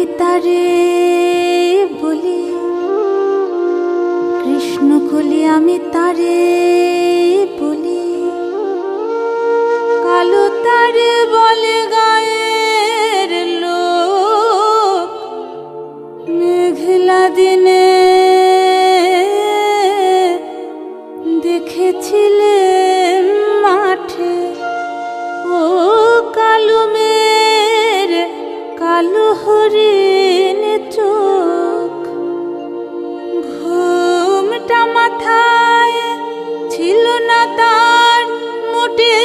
আমি তারে বলি, কৃষ্ণ কলি আমি তারে বলি, কালো তারে বলে গায়ের লোক, মেঘলা দিনে দেখেছিলে মাঠে ও কালো মেরে কালো হরিণ চোখ। ঘুমটা মাথায় ছিল না তার মোটে,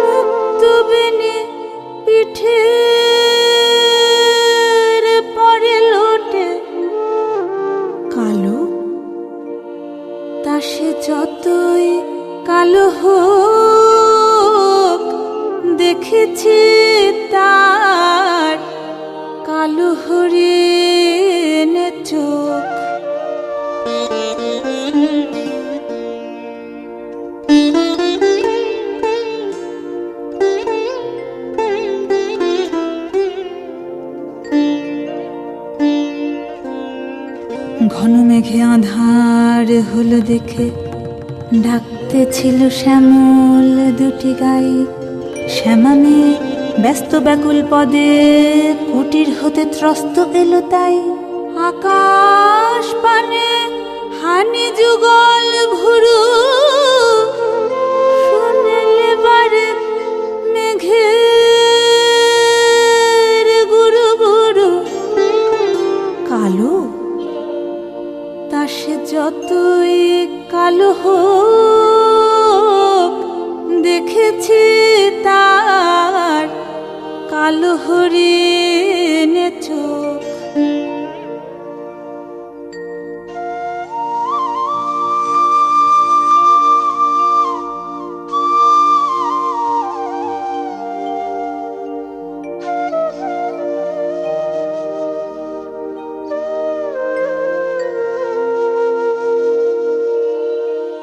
মুক্ত বেনে পিঠের পরে লোটে। কালো তা সে যতই কালো হোক, দেখেছি তার কালো হরিণ চোখ। ঘন মেঘে আঁধার হলো দেখে ডাকতে ছিল শ্যামল দুটি গাই। শ্যামা মেয়ে ব্যস্ত ব্যাকুল পদে কুটির হতে ত্রস্ত এলো তাই। আকাশ পানে হানি যুগল ভুরু, শুনেলে বারে মেঘের গুরু গুরু। কালো তা সে যতই কালো হোক, দেখেছি তার কালো হরিণ চোখ।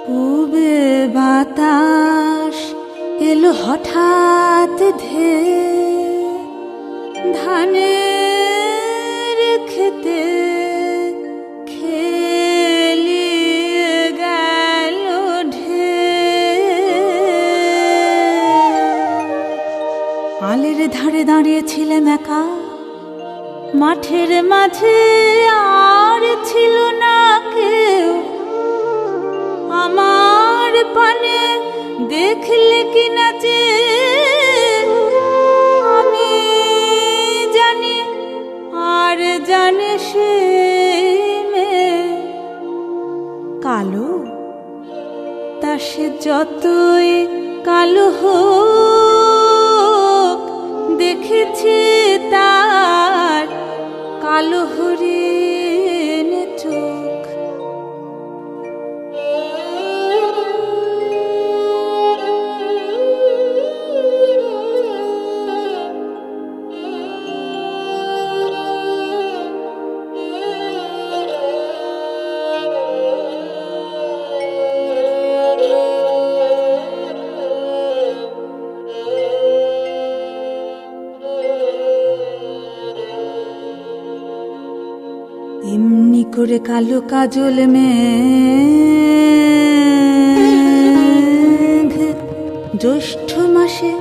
পূবে বাতাস এলো হঠাৎ ধে, ধানের খেতে খেলিয়ে গেল ঢে। আলের ধারে দাঁড়িয়েছিলেন একা, মাঠের মাঝে আর ছিল না কেউ। আমার পানে দেখলে কি নাচে আমি জানি, আর জানে সে মেয়ে। কালো তা সে যতই কালো হোক, দেখেছি তার কালো হরিণ চোখ। এমনি করে কালো কাজল মেঘ জ্যৈষ্ঠ মাসে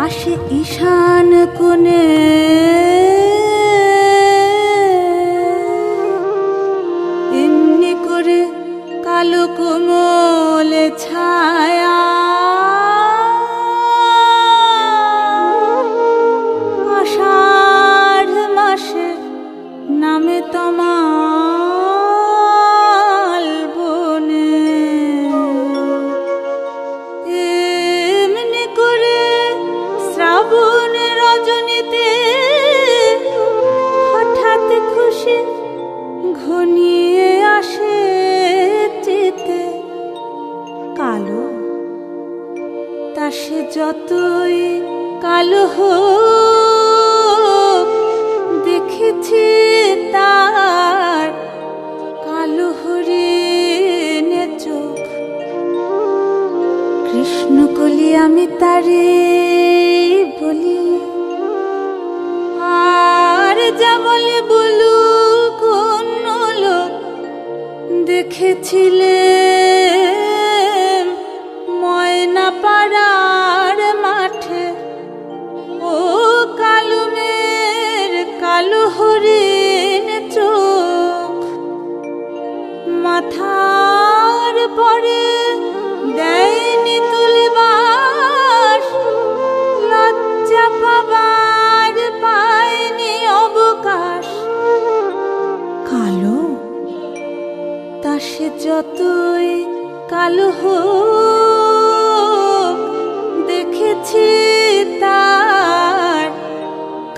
আসে ঈশান কোণে। এমনি করে কালো কোমল ছায়া আষাঢ় মাসে নামে তমাল বনে। এমনি করে শ্রাবণ রজনীতে হঠাৎ খুশি ঘনিয়ে আসে চিতে। কালো তা সে যতই কালো হোক, দেখেছি তার কালো হরিণ চোখ। কৃষ্ণ কলি আমি তারে বলি, দেখেছিলে ময়না পাড়ার মাঠে ও কালুমের কালো হরিণ চোখ মাথার পরে দেয়নি তুলবার লজ্জা পাবার পায়নি অবকাশ কালো তা সে যতই কালো হোক দেখেছি তার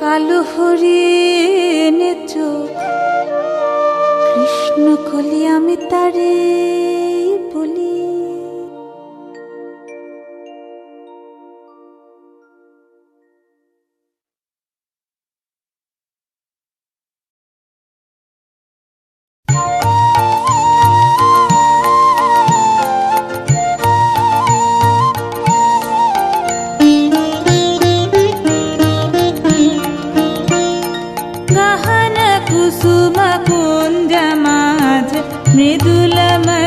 কালো হরিণ চোখ কৃষ্ণ কলি আমি তারে বলি মৃদুলম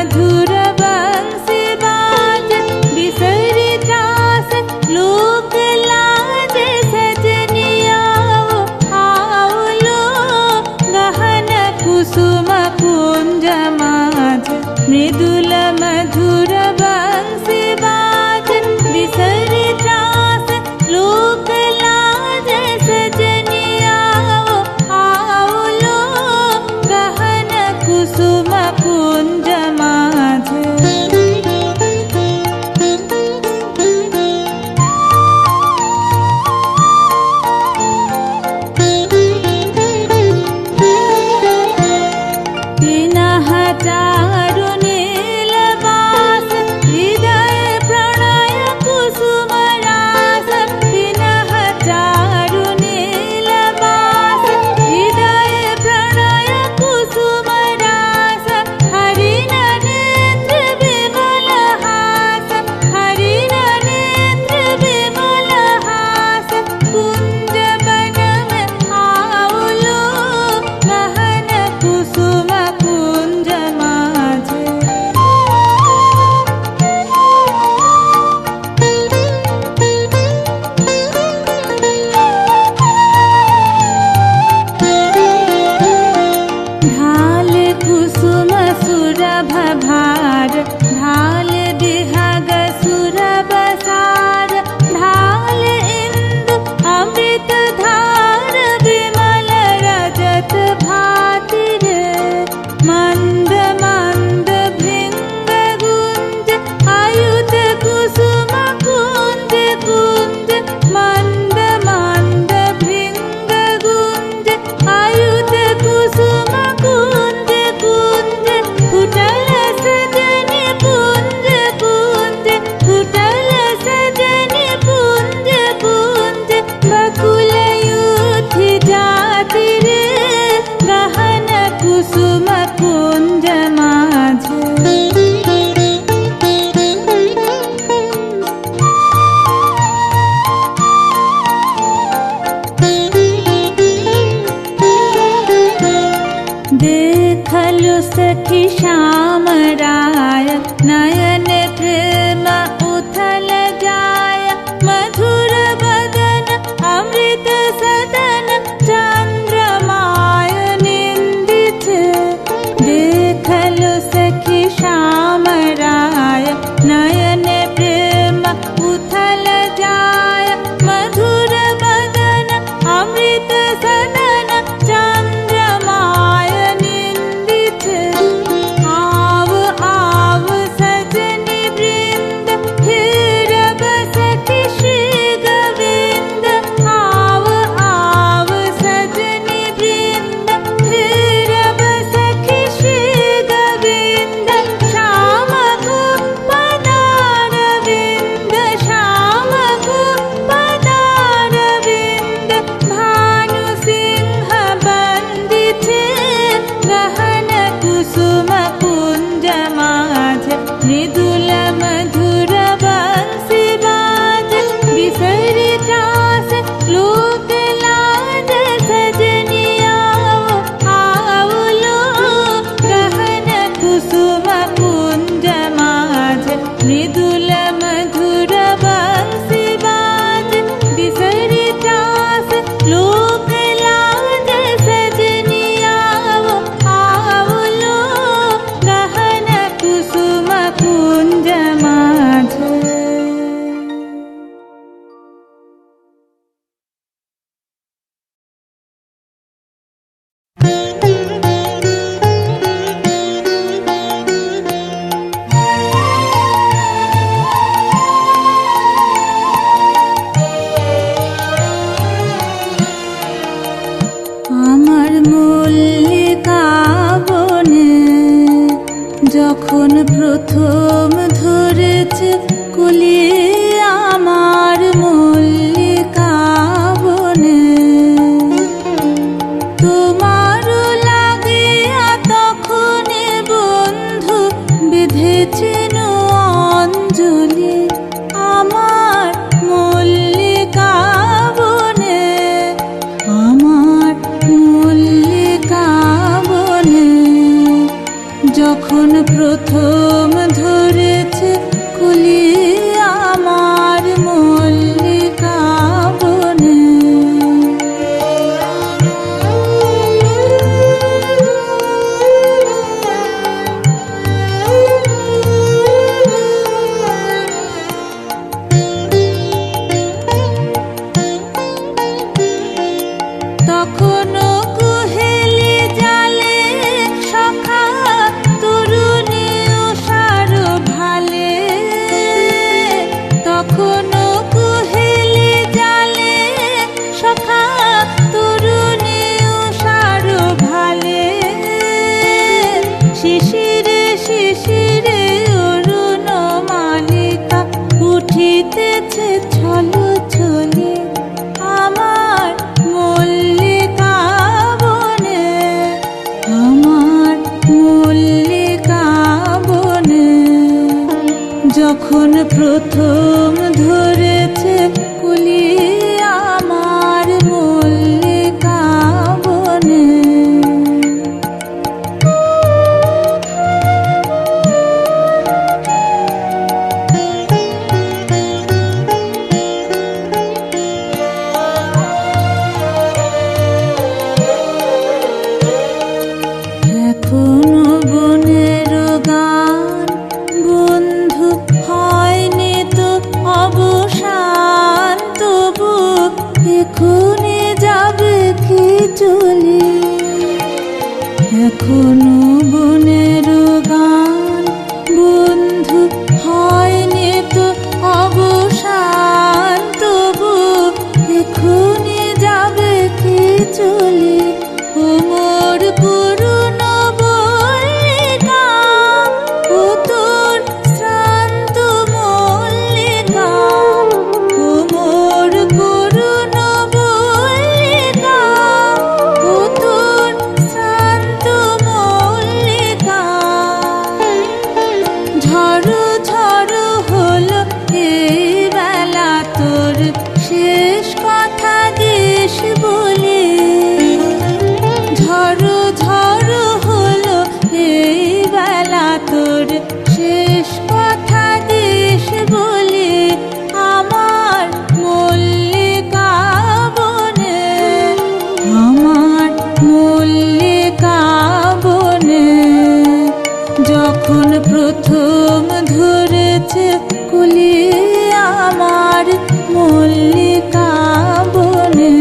প্রথম ধরেছে কুলি আমার মল্লিকা বনে, তোমার লাগিয়া তখনই বন্ধু বেঁধেছেন অঞ্জলি আমার মল্লিকা বনে, আমার মল্লিকা বনে। যখন প্রথম ধরেছে কুলি আমার মল্লিকা বনে। তখনও কুহেলি জালে সখা তরুণী উষার ভালে, তখনও কুহেলি জালে সখা তরুণী উষার ভালে। শিশিরে শিশিরে অরুণ মালিকা উঠিতেছে ছলো ছলে আমার মল্লিকা বনে, আমার মল্লিকা বনে। যখন প্রথম ধরেছে কুলি আমার মল্লিকা বনে। এখনো বনের গান বন্ধু হয়নি তো অবসান, তবু এখনই যাবে কি চলে। এখনো বনের গান বন্ধু হয়নি তো অবসান, তবু এখনই যাবে কি চলে। ও মোর করুণ মল্লিকা, ও তোর শ্রান্ত মল্লিকা, ও মোর করুণ মল্লিকা, ও তোর শ্রান্ত মল্লিকা। ঝড়ো ঝড়ো হলো এই বেলা তোর শেষ কথা দেশ বলে। ঝড়ো ঝড়ো হলো এই বেলা তোর শেষ কথা দেশ বলে আমার মল্লিকা বনে, আমার মল্লিকা বনে। যখন প্রথম ধরেছে কুলি আমার মল্লিকা বনে।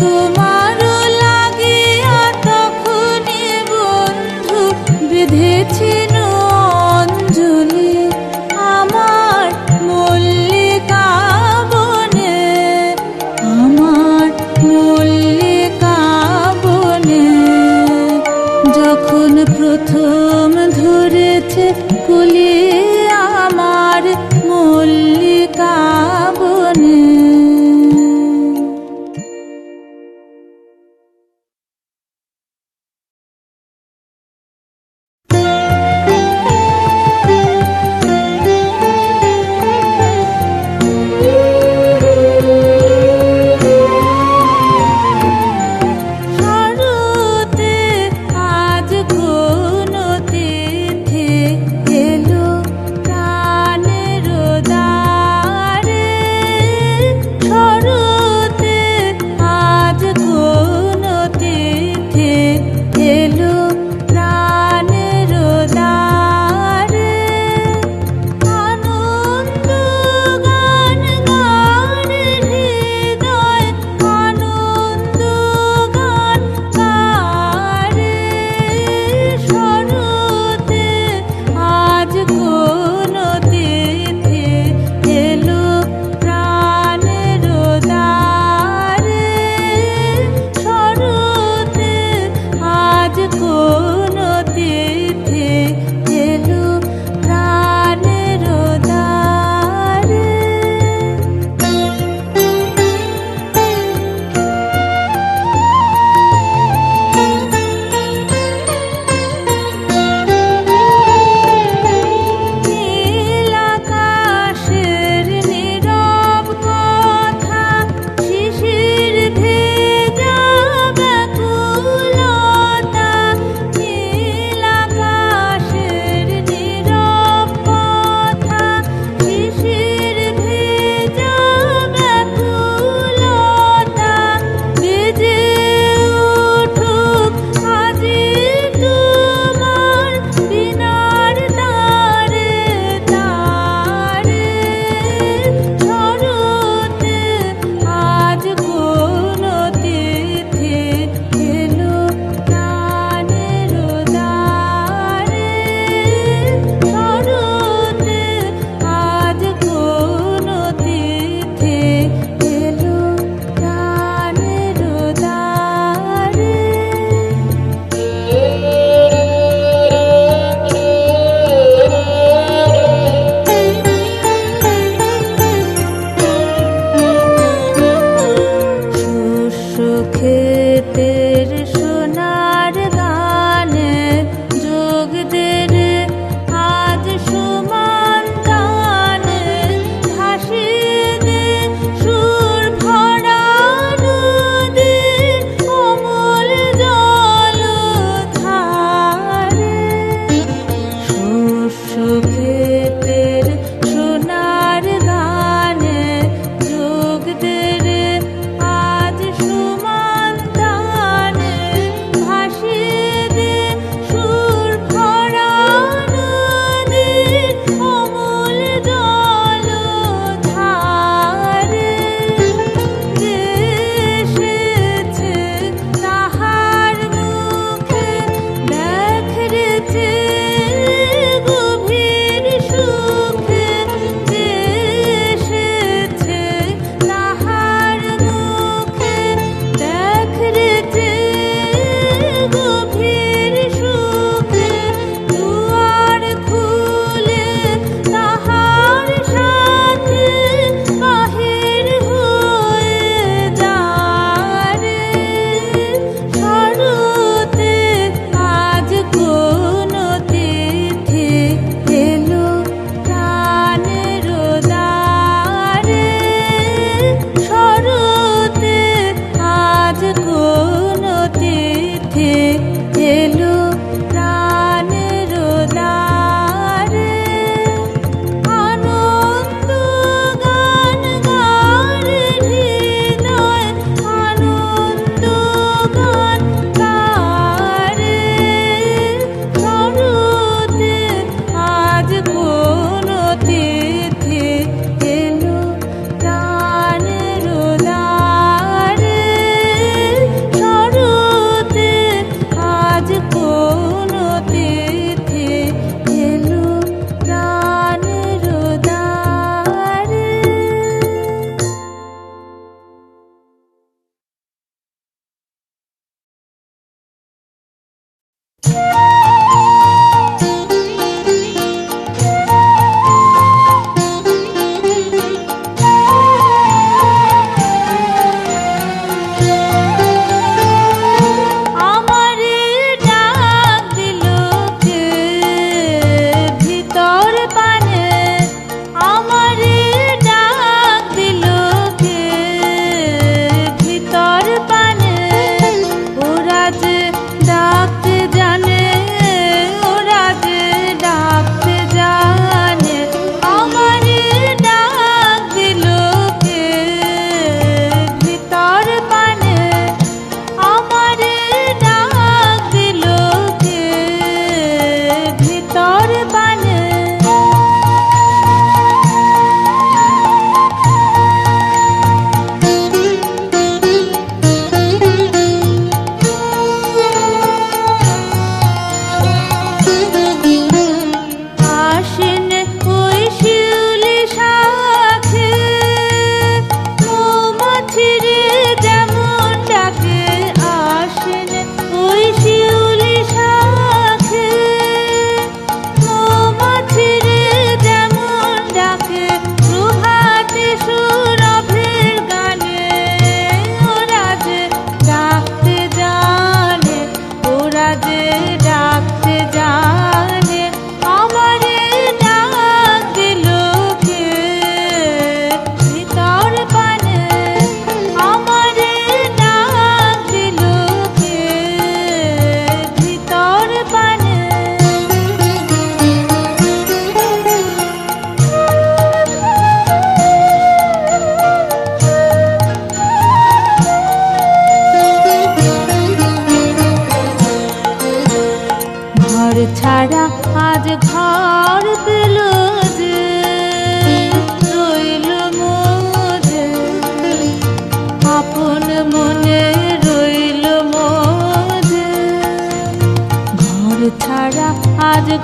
তোমার লাগিয়া তখনই বন্ধু বেঁধেছেন অঞ্জলি আমার মল্লিকা বনে, আমার মল্লিকা বনে। যখন প্রথম ধরেছে কুলি আমার মল্লিকা বনে। শরতে আজ কোন তিথি এলো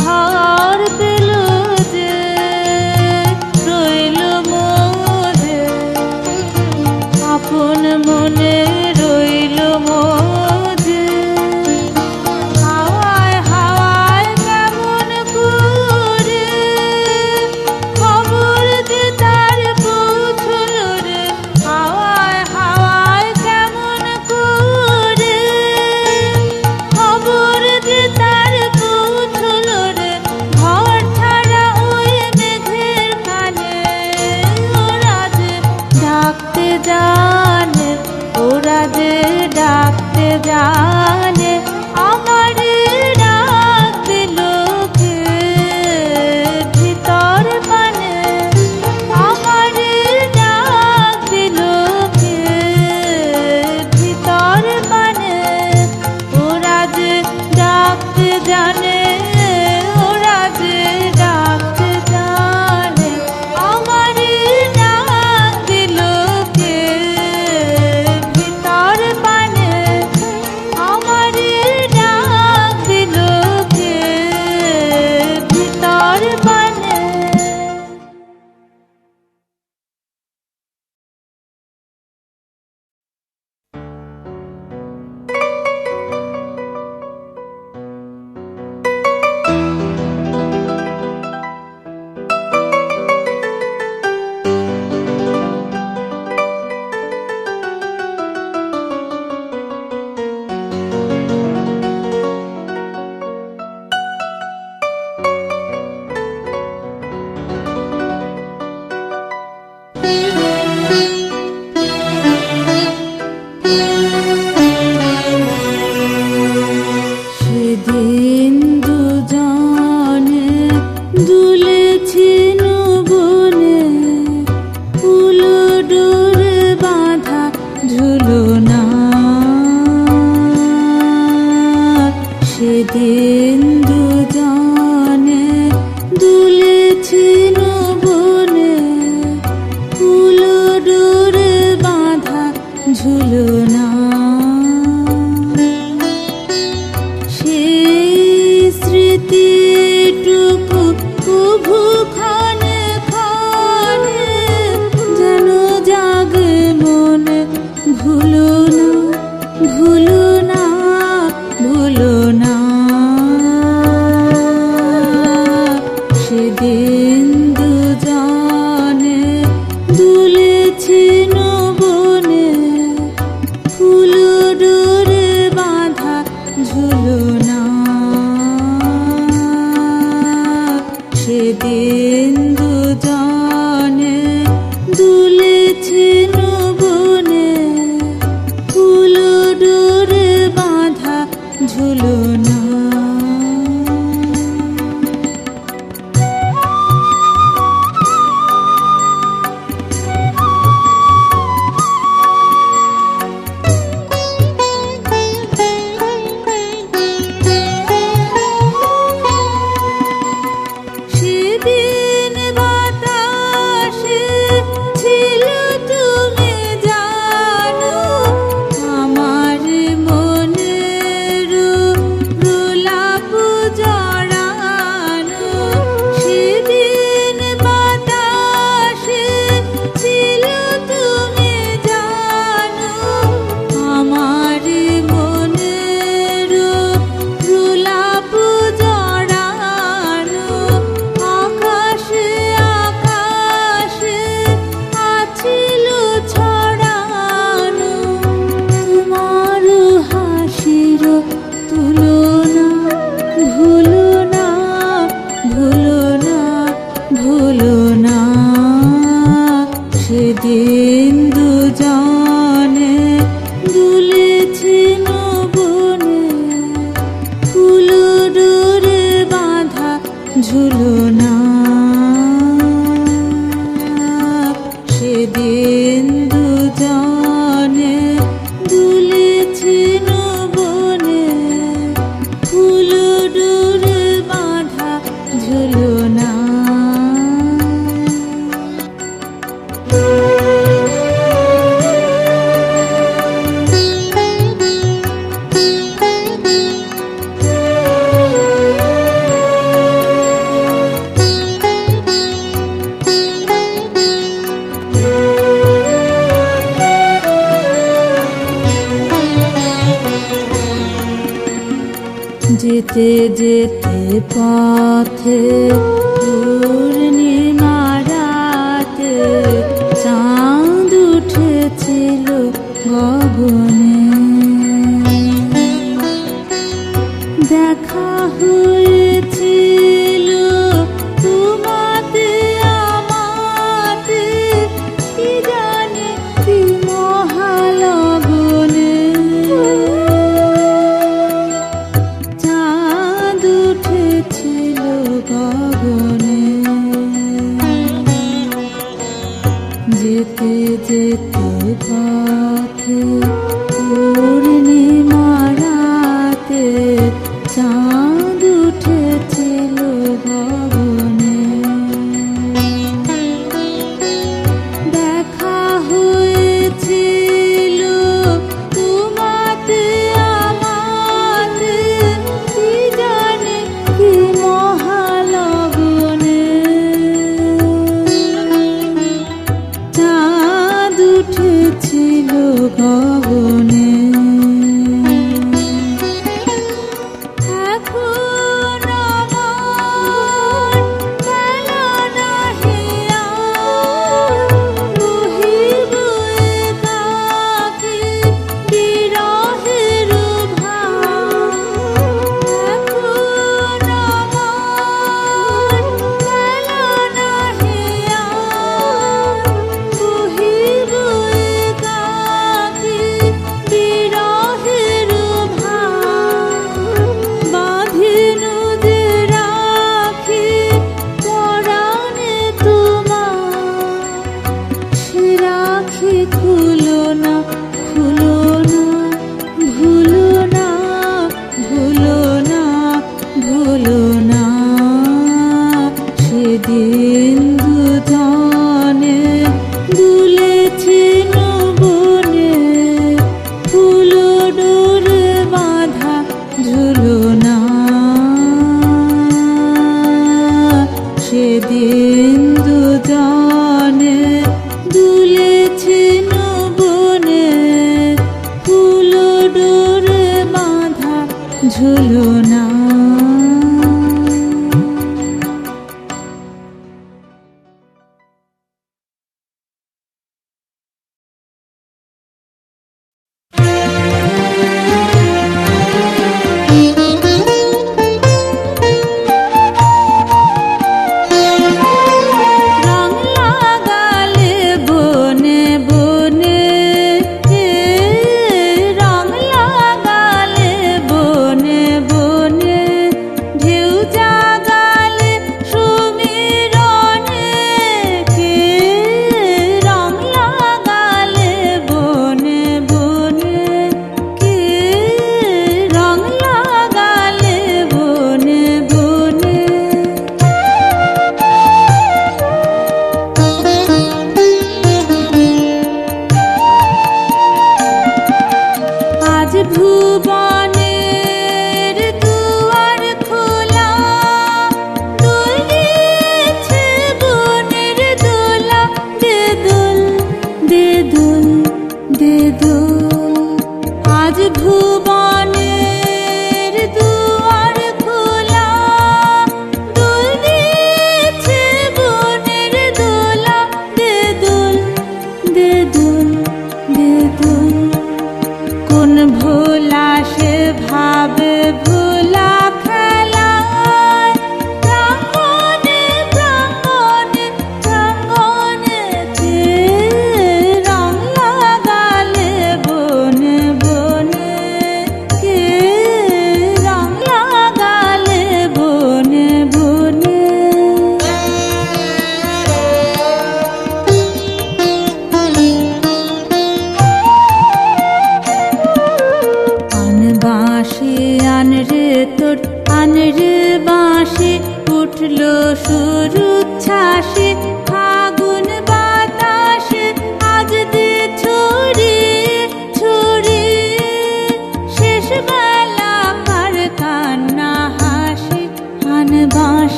ঘর পেল যে রইল মোরে আপন মনে রইল মোরে হাওয়ায় হাওয়ায় কেমন করে খবর যে তার পৌঁছল রে হাওয়ায় হাওয়ায় কেমন করে খবর যে তার পৌঁছল রে ঘর ছাড়া ওই মেঘের কানে ওরা যে ডাকতে জানে ওরা যে ডাকতে জানে আমার ডাক দিল কে ভিতর পানে আমার ডাক দিল কে ভিতর পানে ওরা যে ডাকতে জানে ওরা যে ডাকতে জানে আমার ডাক দিল কে ভিতর পানে আমার ডাক দিল কে ভিতর পানে সেদিন দুজনে দুলেছিল বনে ফুলো ডোরে বাঁধা ঝুলনা সেদিন দুজনে দুলেছিল বনে ফুলো ডোরে বাঁধা ঝুলনা সেই স্মৃতিটুকু কভু ক্ষণে ক্ষণে যেন জাগে মনে ভুলো না ভুলো না ভুলো না সেদিন দুজনে দুলেছিল বনে ফুলো ডোরে বাঁধা ঝুলনা সেদিন দুজনে দুলেছিল বনে ফুলো ডোরে বাঁধা ঝুলনা সেদিন বাতাসে ছিল তুমি জানো আমার মনের প্রলাপ জড়ানো সেদিন বাতাসে ছিল তুমি জানো আমার মনের প্রলাপ জড়ানো আকাশে আকাশে আছিল ছড়ানো তোমার হাসির তুলনা ভুলো না ভুলো না ভুলো না সেদিন দুজনে দুলেছিল বনে ফুলো ডোরে বাঁধা ঝুলনা সেদিন দুজনে দুলেছিল বনে ফুলো ডোরে বাঁধা ঝুলনা যেতে যেতে পথে পূর্ণিমা রাতে চাঁদ উঠেছিল গগনে। দেখা হয়েছিল তোমাতে আমাতে, কি জানে কি মহালগনে। চাঁদ উঠেছিল গগনে। যেতে যেতে পথে পূর্ণিমা রাতে চাঁদ উঠেছিল গগনে। দেখা হয়েছিল তোমাতে আমাতে, কি জানে কি মহালগনে। চাঁদ উঠেছিল গগনে। এখন আমার বেলা নাহিয়া বহিব একাকী বিরহের ভার। এখন আমার বেলা নাহিয়া বহিব একাকী বিরহের ভার। বাঁধিনু যে রাখি পরাণে তোমার, সে রাখি খুলো না খুলো না, ভুলো না ভুলো না ভুলো না। সেদিন দুজনে দুলেছিল বনে, ফুলো ডোরে বাঁধা ঝুলনা। সেদিন দুজনে দুলেছিল বনে, ফুলো ডোরে বাঁধা ঝুলনা। রং লাগালে বনে বনে, রং লাগালে বনে বনে।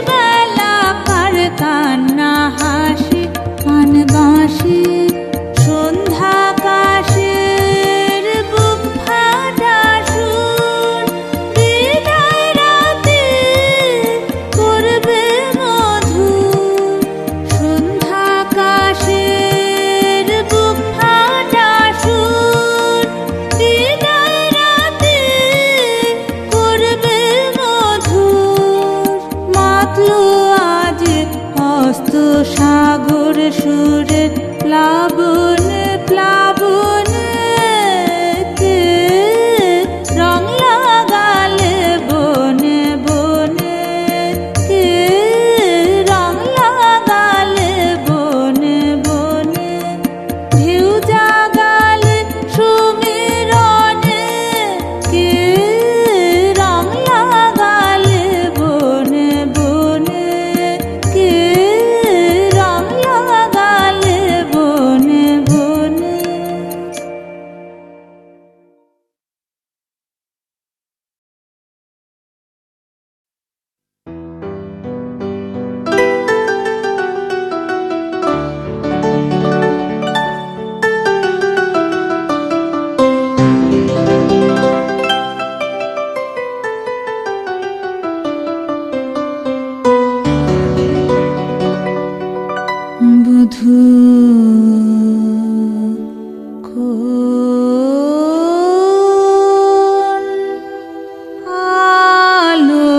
বেলা কার কান্না হাসি কান বাঁশি সন্ধ্যাকাশের বুক ফাটা সুর বিদায় রাতে করবে মধুর সন্ধ্যাকাশের বুক ফাটা সুর বিদায় রাতে করবে মধুর মাতলো আজ অস্ত সাগর সুরের প্লাবন প্লাবন কে রং লাগালে বনে বনে কে রং লাগালে বনে বনে ঢেউ জাগালে সুমিরনে কে রং লাগালে বনে বনে কে রং লাগালে বনে বনে। বুধু কোন আলো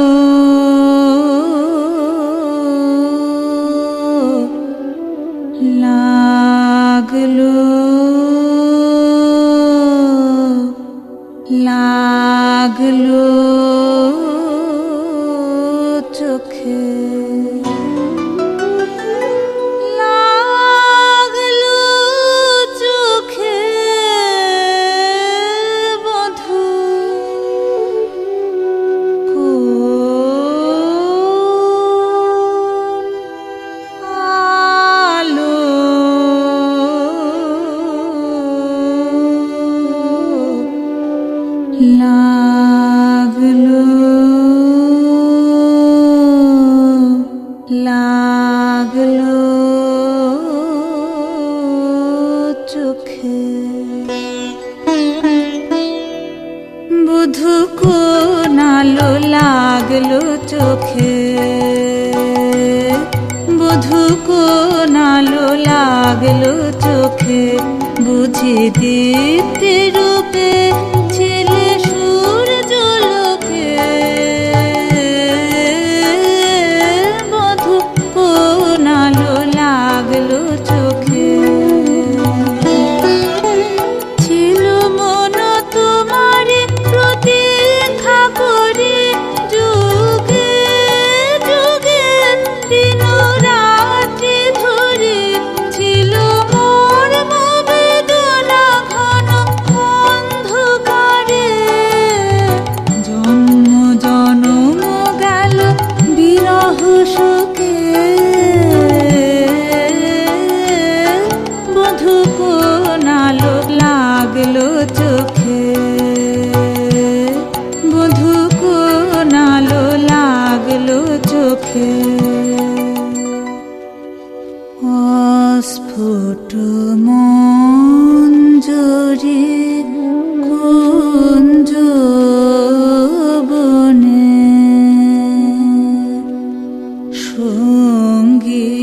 লাগলো লাগলো চোখে লাগলো চোখে বধূ কোন আলো লাগলো লাগলো চোখে বুধু কোন আলো লাগলো চোখে বুধু কোন আলো লাগলো চোখে বুঝি দীপ্তি রূপে ছেলে সূর্য লোকে বধূ কোন আলো লাগলো চোখে ছিল মন তোমারে প্রতীক্ষা করে যুগে যুগে দিন রাত্রি ধরে ছিল মোর বেদনা ঘন অন্ধকারে জন্ম জনম গেল বিরহ শোকে বধূ কোন আলো লাগলো চোখে বধূ কোন আলো লাগলো চোখে অস্ফুট মঞ্জরি কুঞ্জ বনে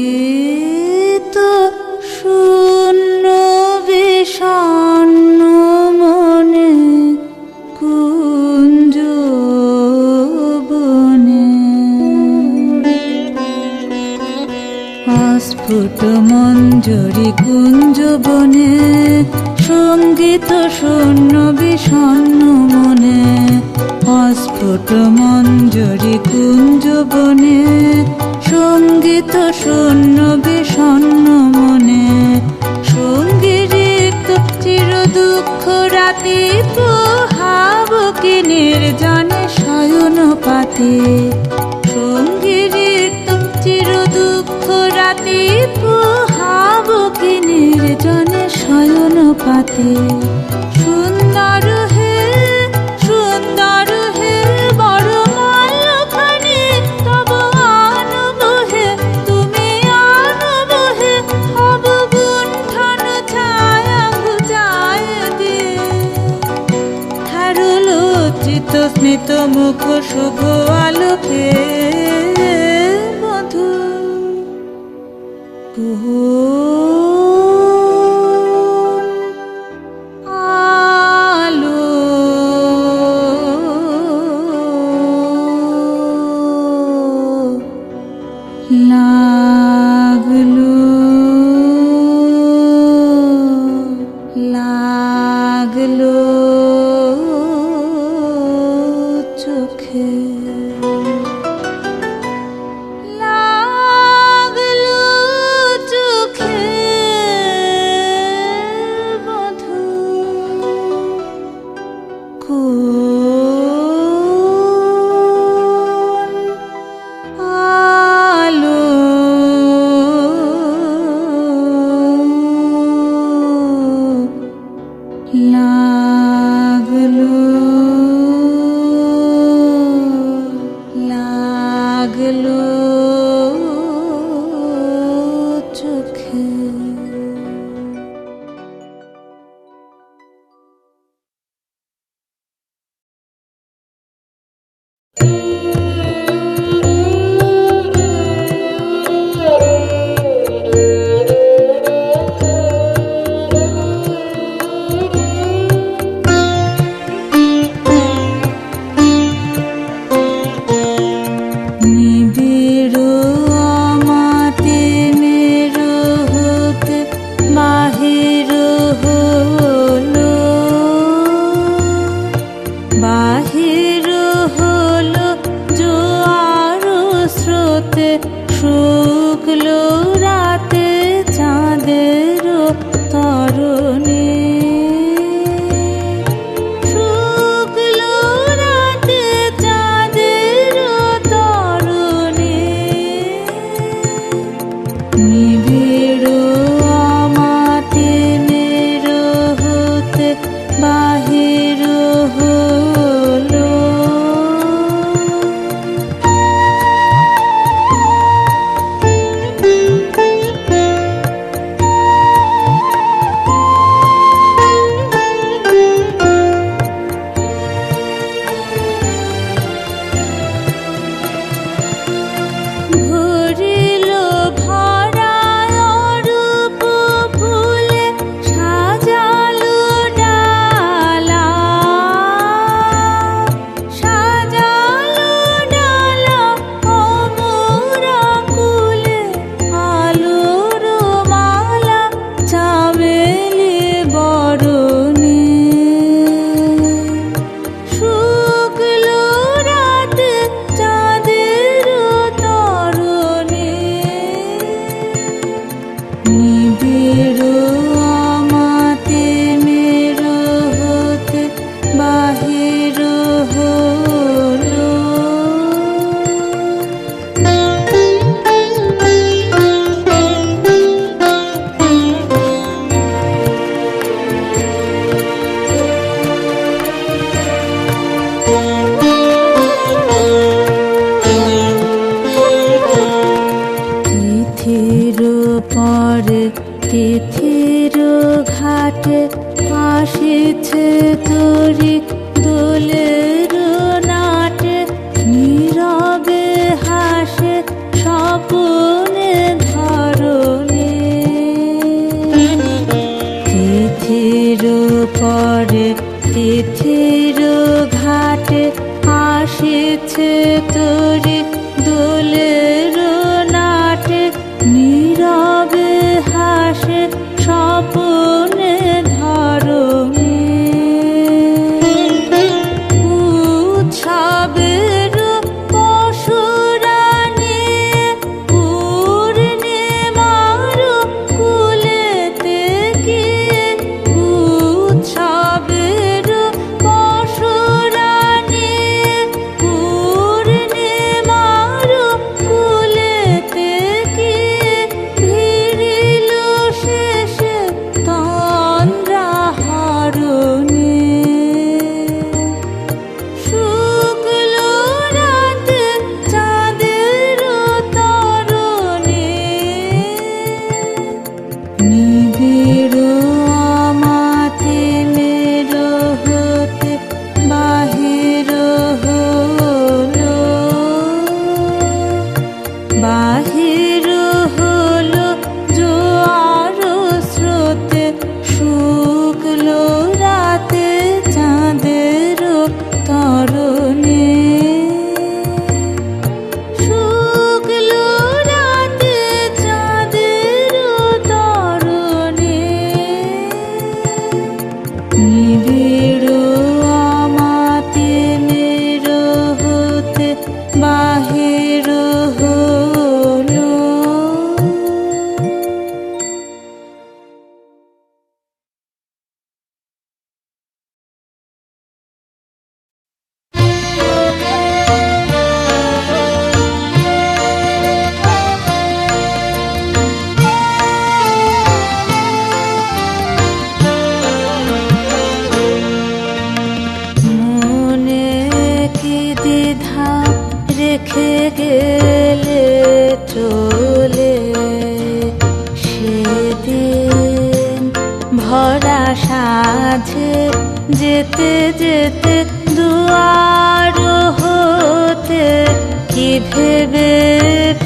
সঙ্গীত শূন্য বিষণ্ণ মনে কুঞ্জ বনে অস্ফুট মঞ্জরি কুঞ্জ বনে সঙ্গীত শূন্য বিষণ্ণ মনে অস্ফুট মঞ্জরি কুঞ্জ বনে সঙ্গীত শূন্য বিষণ্ণ মনে সঙ্গীত চির দুঃখ রাতি পোহাবকে নির্জনে শয়ন পাতে সঙ্গীত চির দুঃখ রাতি পোহাবকে নির্জনে শয়ন পাতে সুন্দর হে বড় মাল্যখানি তব আন চোখে। বাহির হলো জোয়ার স্রোতে, শুক্ল রাতে চাঁদের তরণে। শুক্ল রাতে চাঁদের তরণে নিবিড় আমাতে মেরো হতে বাহির হলো। ভরিল ভরা অরূপ ফুলে সাজালো ডালা, সাজালো ডালা অমরা কুলে। আলোর মালা চামেলি বরণে, শুক্ল রাতে চাঁদের তরণে নিবিড় আমাতে মেরো হতে বাহির হলো। তিথির পরে তিথির ঘাটে আসিছে তোরি দোলের নাটে। নীরবে হাসে স্বপনে ধরণে, তিথির পরে তিথির ঘাটে আসিছে তোরি দোলের নাটে। নীরবে হাসে স্বপনে ধরণে, উৎসবের পশুরানি পূর্ণিমার কুলেতে কি। উৎসবের পশুরানি পূর্ণিমার কুলেতে কি। ভিড়িল শেষে তন্দ্রা হরণে, শুক্ল রাতে চাঁদের তরণে নিবিড় আমাতে মেরো হতে বাহির হলো। বাহির হলো জোয়ার স্রোতে, শুক্ল রাতে চাঁদের তরণে। শুক্ল রাতে চাঁদের তরণে নিবিড় আমাতে মেরো হতে বাহির হলো।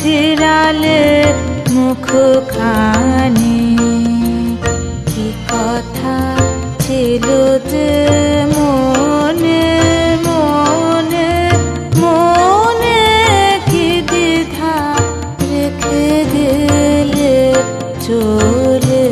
ফিরালে মুখখানি, কি কথা ছিল যে মনে মনে মনে, কি দ্বিধা রেখে গেলে চলে।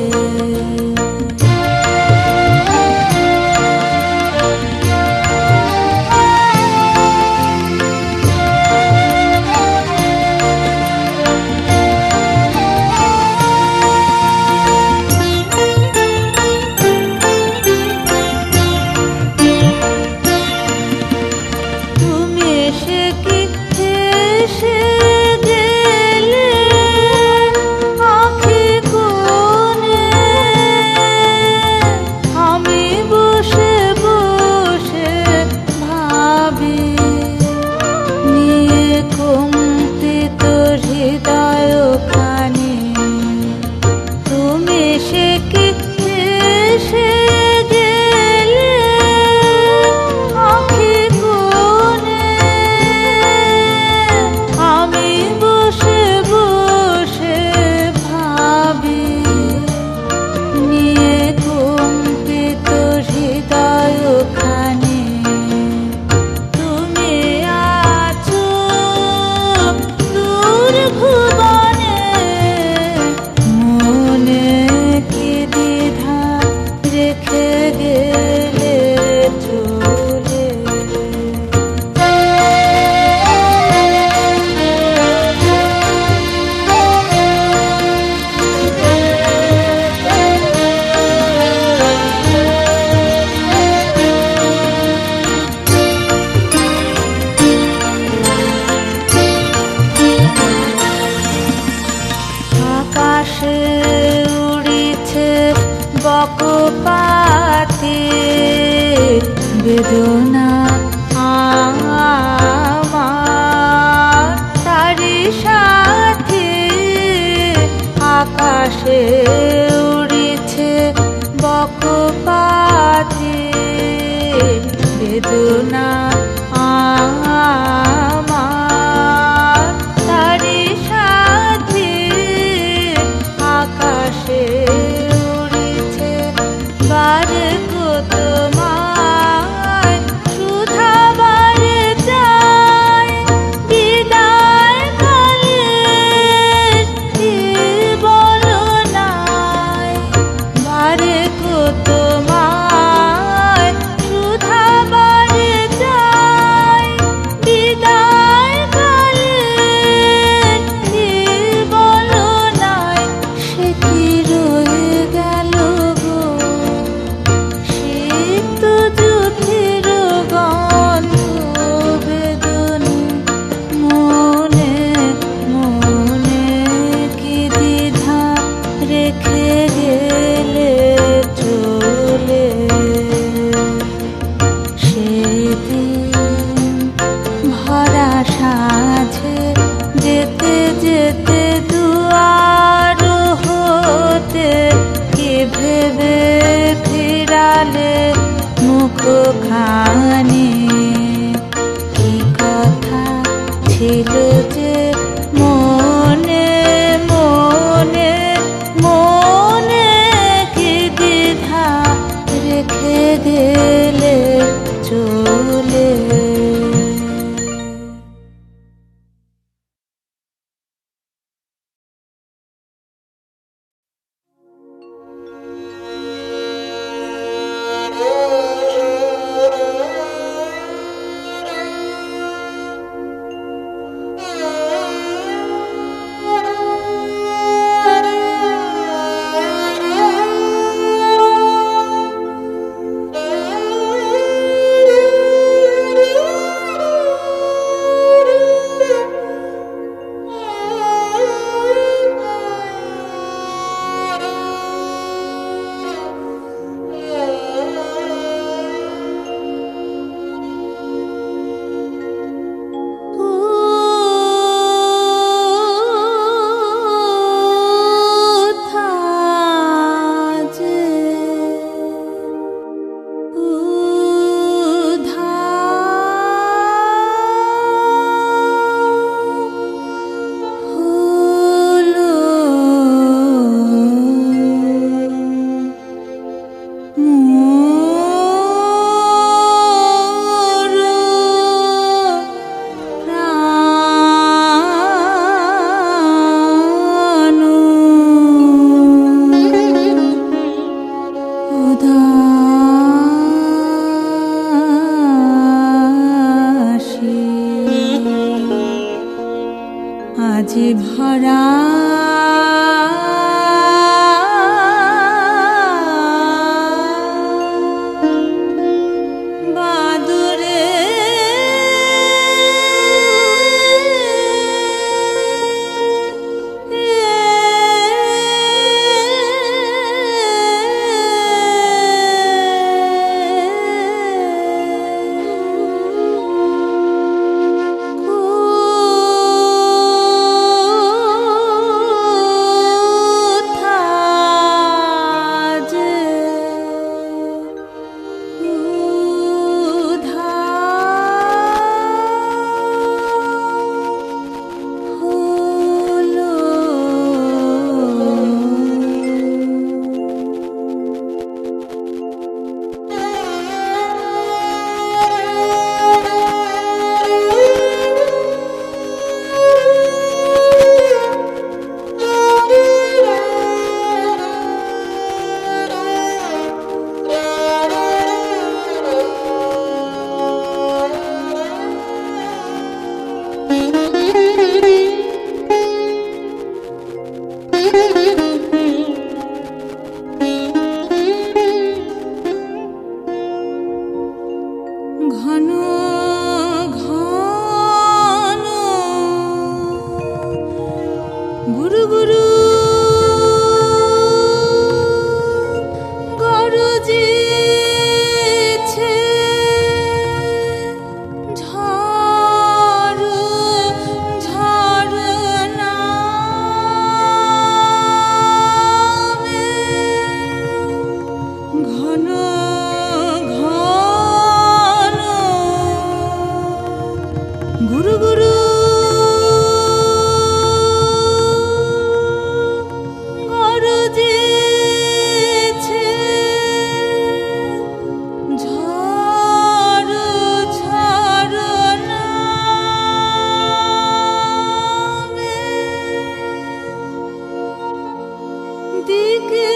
আকাশে উড়িছে বকপাতে বেদনা আমার, তারি সাথে আকাশে উড়িছে বকপাতে বেদনা আমার, তারি সাথে আকাশে উড়িছে বারে কত মায় শুধাবারে চাই বিদায় কালে, কি বলো নাই বারে কত মায় শুধাবারে চাই বিদায় কালে, কি বলো নাই সে কি রয়ে গেল গো শীত যুথির গন্ধ বেদনে, মনে মনে কি দ্বিধা রেখে গেলে চলে। সেদিন ভরা সাঁঝে যেতে যেতে দুয়ার হতে, কি ভেবে ফিরালে মুখখানি, কি কথা ছিল যে মনে মনে মনে, কি দ্বিধা রেখে গেলে চলে। ভরা বাদরে ঘন ঘন গুরু গুরু গরজিছে ঝড় ঝড় নামে ঘন গুরু গুরু গরজিছে ঝড় ঝড় নামে দিকে